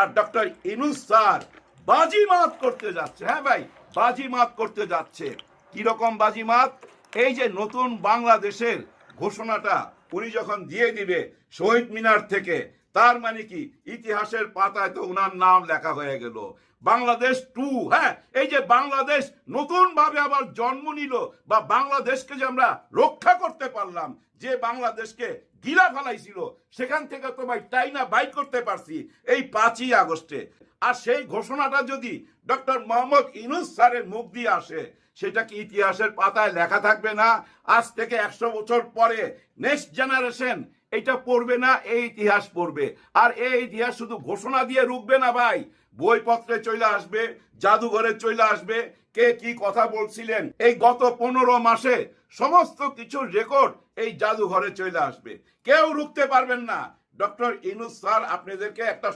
আর doctor Yunus sir বাজিমাত করতে যাচ্ছে। হ্যাঁ ভাই, বাজিমাত করতে যাচ্ছে। কিরকম বাজিমাত? এই যে নতুন বাংলাদেশের ঘোষণাটা উনি যখন দিয়ে দিবে শহীদ মিনার থেকে, তার মানে কি ইতিহাসের পাতায় তো উনার নাম লেখা হয়ে গেল। বাংলাদেশ 2, হ্যাঁ, এই যে বাংলাদেশ নতুন ভাবে আবার জন্ম নিল, বা বাংলাদেশকে যে আমরা রক্ষা করতে পারলাম, যে বাংলাদেশকে গিলা ফেলাইছিল, সেখান থেকে তো ভাই টাইনা বাইট করতে পারছি এই 5ই আগস্টে। আর সেই ঘোষণাটা যদি ডক্টর মোহাম্মদ ইউনূস স্যারের মুখ দিয়ে আসে, সেটা কি ইতিহাসের পাতায় লেখা থাকবে না? আজ থেকে 100 বছর পরে নেক্সট জেনারেশন এটা পড়বে না, এই ইতিহাস পড়বে। আর এই ইতিহাস শুধু ঘোষণা দিয়ে রুখবে না ভাই, বইপত্রে চলে আসবে, জাদুঘরে চলে আসবে, কে কি কথা বলছিলেন এই গত 15 মাসে সমস্ত কিছু রেকর্ড এই জাদুঘরে চলে আসবে। কেউ রুখতে পারবেন না। ডক্টর ইউনূস স্যার আপনাদেরকে একটা